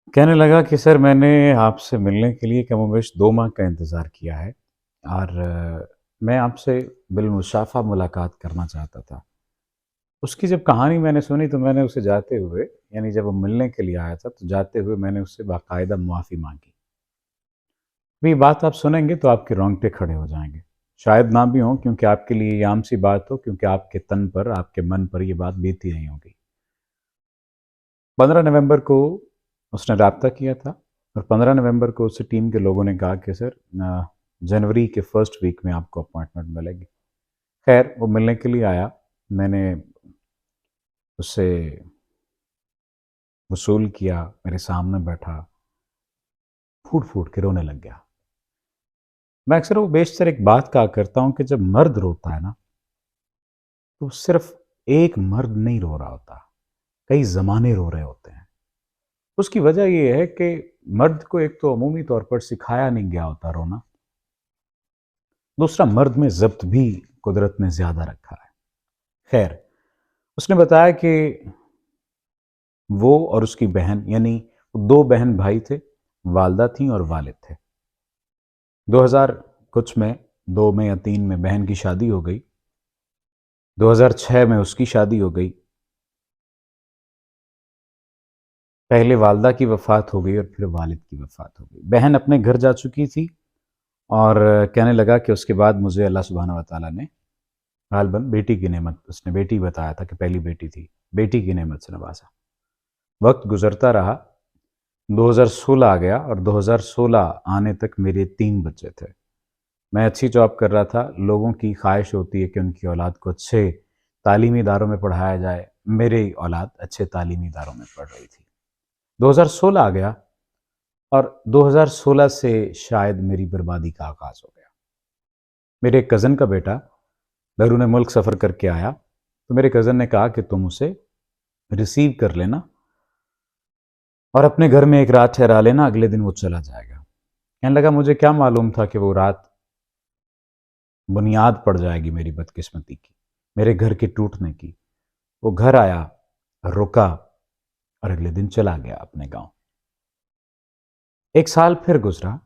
کہنے لگا کہ سر میں نے آپ سے ملنے کے لیے کم و بیش 2 ماہ کا انتظار کیا ہے اور میں آپ سے بالمشافہ ملاقات کرنا چاہتا تھا۔ اس کی جب کہانی میں نے سنی تو میں نے اسے جاتے ہوئے، یعنی جب وہ ملنے کے لیے آیا تھا تو جاتے ہوئے میں نے اس سے باقاعدہ معافی مانگی۔ اب یہ بات آپ سنیں گے تو آپ کے رونگٹے کھڑے ہو جائیں گے، شاید نہ بھی ہوں کیونکہ آپ کے لیے یہ عام سی بات ہو، کیونکہ آپ کے تن پر، آپ کے من پر یہ بات بیتی نہیں ہوگی۔ 15 نومبر کو اس نے رابطہ کیا تھا اور 15 نومبر کو اس سے ٹیم کے لوگوں نے کہا کہ سر جنوری کے فرسٹ ویک میں آپ کو اپوائنٹمنٹ ملے گی۔ خیر وہ ملنے کے لیے آیا، میں نے اس سے وصول کیا، میرے سامنے بیٹھا، پھوٹ پھوٹ کے رونے لگ گیا۔ میں اکثر وہ بیشتر ایک بات کہا کرتا ہوں کہ جب مرد روتا ہے نا تو صرف ایک مرد نہیں رو رہا ہوتا، کئی زمانے رو رہے ہوتے ہیں۔ اس کی وجہ یہ ہے کہ مرد کو ایک تو عمومی طور پر سکھایا نہیں گیا ہوتا رونا، دوسرا مرد میں ضبط بھی قدرت نے زیادہ رکھا ہے۔ خیر اس نے بتایا کہ وہ اور اس کی بہن، یعنی 2 بہن بھائی تھے، والدہ تھیں اور والد تھے۔ 2000 کچھ میں 2 میں یا 3 میں بہن کی شادی ہو گئی، 2006 میں اس کی شادی ہو گئی، پہلے والدہ کی وفات ہو گئی اور پھر والد کی وفات ہو گئی۔ بہن اپنے گھر جا چکی تھی اور کہنے لگا کہ اس کے بعد مجھے اللہ سبحانہ و تعالیٰ نے غالباً بیٹی کی نعمت، اس نے بیٹی بتایا تھا کہ پہلی بیٹی تھی، بیٹی کی نعمت سے نوازا۔ وقت گزرتا رہا، 2016 آ گیا اور 2016 آنے تک میرے 3 بچے تھے۔ میں اچھی جاب کر رہا تھا، لوگوں کی خواہش ہوتی ہے کہ ان کی اولاد کو اچھے تعلیمی اداروں میں پڑھایا جائے، میری اولاد اچھے تعلیمی اداروں میں پڑھ رہی تھی۔ 2016 آ گیا اور 2016 سے شاید میری بربادی کا آغاز ہو گیا۔ میرے ایک کزن کا بیٹا بیرون ملک سفر کر کے آیا تو میرے کزن نے کہا کہ تم اسے ریسیو کر لینا اور اپنے گھر میں ایک رات ٹھہرا لینا، اگلے دن وہ چلا جائے گا۔ کہنے لگا مجھے کیا معلوم تھا کہ وہ رات بنیاد پڑ جائے گی میری بدقسمتی کی، میرے گھر کے ٹوٹنے کی۔ وہ گھر آیا، رکا اور اگلے دن چلا گیا اپنے گاؤں۔ 1 سال پھر گزرا،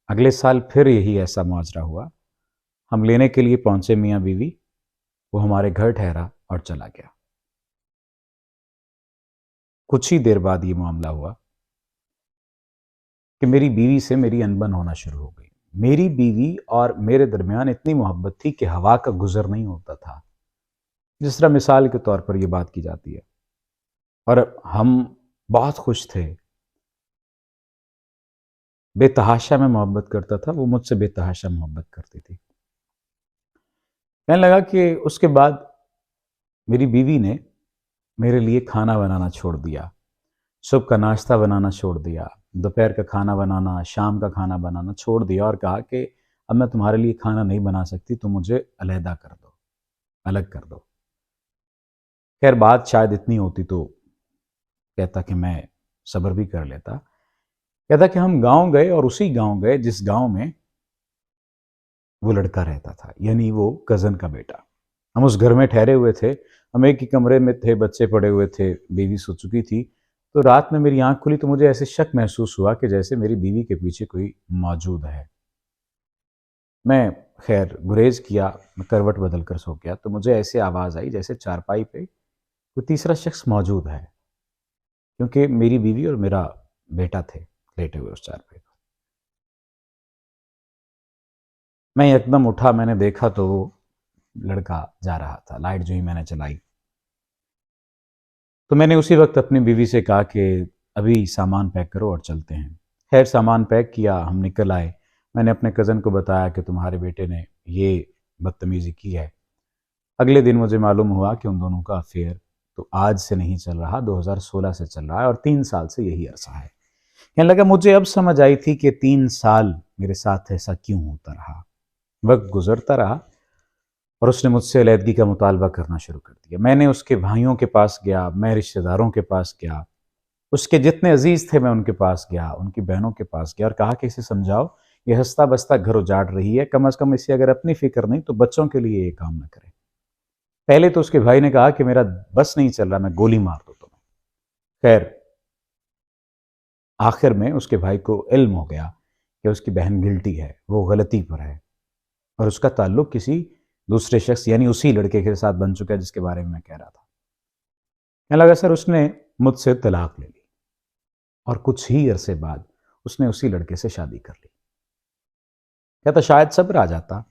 اگلے سال پھر یہی ایسا معاجرہ ہوا، ہم لینے کے لیے پہنچے میاں بیوی، وہ ہمارے گھر ٹھہرا اور چلا گیا۔ کچھ ہی دیر بعد یہ معاملہ ہوا کہ میری بیوی سے میری انبن ہونا شروع ہو گئی۔ میری بیوی اور میرے درمیان اتنی محبت تھی کہ ہوا کا گزر نہیں ہوتا تھا، جس طرح مثال کے طور پر یہ بات کی جاتی ہے، اور ہم بہت خوش تھے۔ بے تحاشا میں محبت کرتا تھا، وہ مجھ سے بے تحاشا محبت کرتی تھی۔ کہنے لگا کہ اس کے بعد میری بیوی نے میرے لیے کھانا بنانا چھوڑ دیا، صبح کا ناشتہ بنانا چھوڑ دیا، دوپہر کا کھانا بنانا، شام کا کھانا بنانا چھوڑ دیا اور کہا کہ اب میں تمہارے لیے کھانا نہیں بنا سکتی، تم مجھے علیحدہ کر دو، الگ کر دو۔ خیر بات شاید اتنی ہوتی تو کہتا کہ میں صبر بھی کر لیتا۔ کہتا کہ ہم گاؤں گئے اور اسی گاؤں گئے جس گاؤں میں وہ لڑکا رہتا تھا، یعنی وہ کزن کا بیٹا۔ ہم اس گھر میں ٹھہرے ہوئے تھے، ہم ایک ہی کمرے میں تھے، بچے پڑے ہوئے تھے، بیوی سو چکی تھی۔ تو رات میں میری آنکھ کھلی تو مجھے ایسے شک محسوس ہوا کہ جیسے میری بیوی کے پیچھے کوئی موجود ہے۔ میں خیر گریز کیا، میں کروٹ بدل کر سو گیا تو مجھے ایسے آواز آئی جیسے چارپائی پہ کوئی تیسرا شخص موجود ہے، کیونکہ میری بیوی اور میرا بیٹا تھے لیٹے ہوئے اس چارپائی پر۔ میں یکدم اٹھا، میں نے دیکھا تو وہ لڑکا جا رہا تھا۔ لائٹ جو ہی میں نے چلائی تو میں نے اسی وقت اپنی بیوی سے کہا کہ ابھی سامان پیک کرو اور چلتے ہیں۔ خیر سامان پیک کیا، ہم نکل آئے۔ میں نے اپنے کزن کو بتایا کہ تمہارے بیٹے نے یہ بدتمیزی کی ہے۔ اگلے دن مجھے معلوم ہوا کہ ان دونوں کا افیئر تو آج سے نہیں چل رہا، 2016 سے چل رہا ہے اور 3 سال سے یہی عرصہ ہے۔ کہنے لگا مجھے اب سمجھ آئی تھی کہ 3 سال میرے ساتھ ایسا کیوں ہوتا رہا۔ وقت گزرتا رہا اور اس نے مجھ سے علیحدگی کا مطالبہ کرنا شروع کر دیا۔ میں نے اس کے بھائیوں کے پاس گیا، میں رشتہ داروں کے پاس گیا، اس کے جتنے عزیز تھے میں ان کے پاس گیا، ان کی بہنوں کے پاس گیا اور کہا کہ اسے سمجھاؤ، یہ ہنستا بستا گھر اجاڑ رہی ہے، کم از کم اسے اگر اپنی فکر نہیں تو بچوں کے لیے یہ کام نہ کرے۔ پہلے تو اس کے بھائی نے کہا کہ میرا بس نہیں چل رہا، میں گولی مار دوں تمہیں۔ خیر آخر میں اس کے بھائی کو علم ہو گیا کہ اس کی بہن گلٹی ہے، وہ غلطی پر ہے، اور اس کا تعلق کسی دوسرے شخص یعنی اسی لڑکے کے ساتھ بن چکا ہے جس کے بارے میں کہہ رہا تھا۔ کہنے لگا سر اس نے مجھ سے طلاق لے لی اور کچھ ہی عرصے بعد اس نے اسی لڑکے سے شادی کر لی۔ کہتا شاید صبر آ جاتا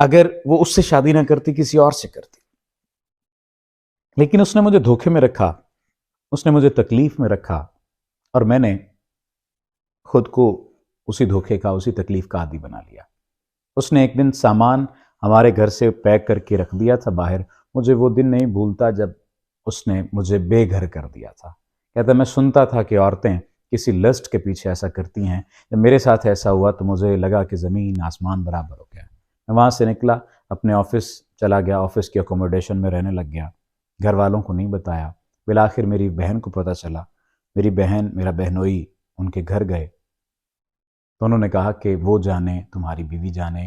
اگر وہ اس سے شادی نہ کرتی، کسی اور سے کرتی، لیکن اس نے مجھے دھوکے میں رکھا، اس نے مجھے تکلیف میں رکھا، اور میں نے خود کو اسی دھوکے کا، اسی تکلیف کا عادی بنا لیا۔ اس نے ایک دن سامان ہمارے گھر سے پیک کر کے رکھ دیا تھا باہر، مجھے وہ دن نہیں بھولتا جب اس نے مجھے بے گھر کر دیا تھا۔ کہتا میں سنتا تھا کہ عورتیں کسی لسٹ کے پیچھے ایسا کرتی ہیں، جب میرے ساتھ ایسا ہوا تو مجھے لگا کہ زمین آسمان برابر ہو گیا۔ میں وہاں سے نکلا، اپنے آفس چلا گیا، آفس کی اکوموڈیشن میں رہنے لگ گیا، گھر والوں کو نہیں بتایا۔ بالآخر میری بہن کو پتہ چلا، میری بہن، میرا بہنوئی ان کے گھر گئے تو انہوں نے کہا کہ وہ جانے، تمہاری بیوی جانے،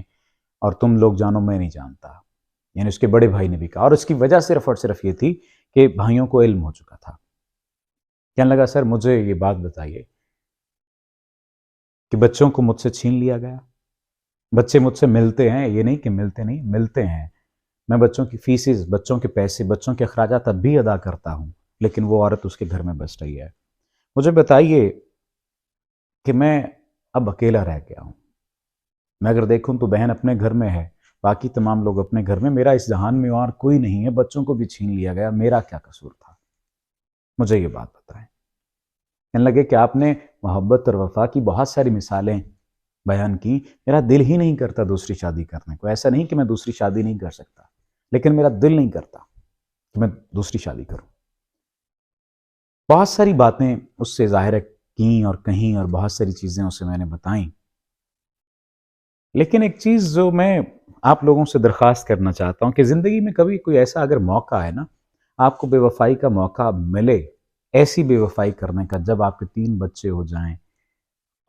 اور تم لوگ جانو میں نہیں جانتا، یعنی اس کے بڑے بھائی نے بھی کہا، اور اس کی وجہ صرف اور صرف یہ تھی کہ بھائیوں کو علم ہو چکا تھا۔ کہنے لگا سر مجھے یہ بات بتائیے کہ بچوں کو مجھ سے چھین لیا گیا، بچے مجھ سے ملتے ہیں، یہ نہیں کہ ملتے نہیں، ملتے ہیں، میں بچوں کی فیسز، بچوں کے پیسے، بچوں کے اخراجات اب بھی ادا کرتا ہوں، لیکن وہ عورت اس کے گھر میں بس رہی ہے۔ مجھے بتائیے کہ میں اب اکیلا رہ گیا ہوں، میں اگر دیکھوں تو بہن اپنے گھر میں ہے، باقی تمام لوگ اپنے گھر میں، میرا اس جہان میں اور کوئی نہیں ہے، بچوں کو بھی چھین لیا گیا، میرا کیا قصور تھا؟ مجھے یہ بات بتائیں۔ کہنے لگے کہ آپ نے محبت اور وفا کی بہت ساری مثالیں بیان کی، میرا دل ہی نہیں کرتا دوسری شادی کرنے کو۔ ایسا نہیں کہ میں دوسری شادی نہیں کر سکتا، لیکن میرا دل نہیں کرتا کہ میں دوسری شادی کروں۔ بہت ساری باتیں اس سے ظاہر کیں اور کہیں، اور بہت ساری چیزیں اسے میں نے بتائیں، لیکن ایک چیز جو میں آپ لوگوں سے درخواست کرنا چاہتا ہوں کہ زندگی میں کبھی کوئی ایسا اگر موقع ہے نا، آپ کو بے وفائی کا موقع ملے، ایسی بے وفائی کرنے کا جب آپ کے 3 بچے ہو جائیں،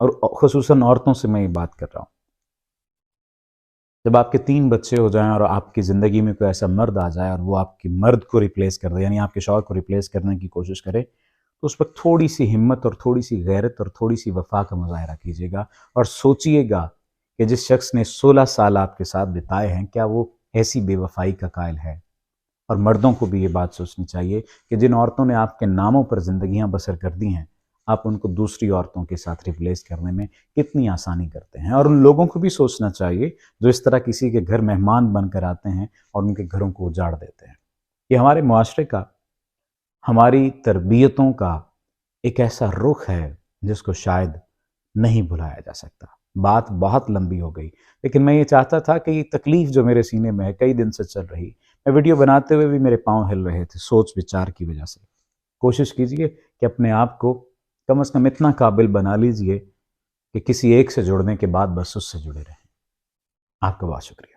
اور خصوصاً عورتوں سے میں یہ بات کر رہا ہوں، جب آپ کے 3 بچے ہو جائیں اور آپ کی زندگی میں کوئی ایسا مرد آ جائے اور وہ آپ کی مرد کو ریپلیس کر دے، یعنی آپ کے شوہر کو ریپلیس کرنے کی کوشش کرے، تو اس وقت تھوڑی سی ہمت اور تھوڑی سی غیرت اور تھوڑی سی وفا کا مظاہرہ کیجیے گا، اور سوچئے گا کہ جس شخص نے 16 سال آپ کے ساتھ بتائے ہیں، کیا وہ ایسی بے وفائی کا قائل ہے؟ اور مردوں کو بھی یہ بات سوچنی چاہیے کہ جن عورتوں نے آپ کے ناموں پر زندگیاں بسر کر دی ہیں، آپ ان کو دوسری عورتوں کے ساتھ ریپلیس کرنے میں کتنی آسانی کرتے ہیں۔ اور ان لوگوں کو بھی سوچنا چاہیے جو اس طرح کسی کے گھر مہمان بن کر آتے ہیں اور ان کے گھروں کو اجاڑ دیتے ہیں۔ یہ ہمارے معاشرے کا، ہماری تربیتوں کا ایک ایسا رخ ہے جس کو شاید نہیں بھلایا جا سکتا۔ بات بہت لمبی ہو گئی، لیکن میں یہ چاہتا تھا کہ یہ تکلیف جو میرے سینے میں ہے، کئی دن سے چل رہی، میں ویڈیو بناتے ہوئے بھی میرے پاؤں ہل رہے تھے سوچ وچار کی وجہ سے۔ کوشش کیجئے کہ اپنے آپ کو کم از کم اتنا قابل بنا لیجئے کہ کسی ایک سے جڑنے کے بعد بس اس سے جڑے رہیں۔ آپ کا بہت شکریہ۔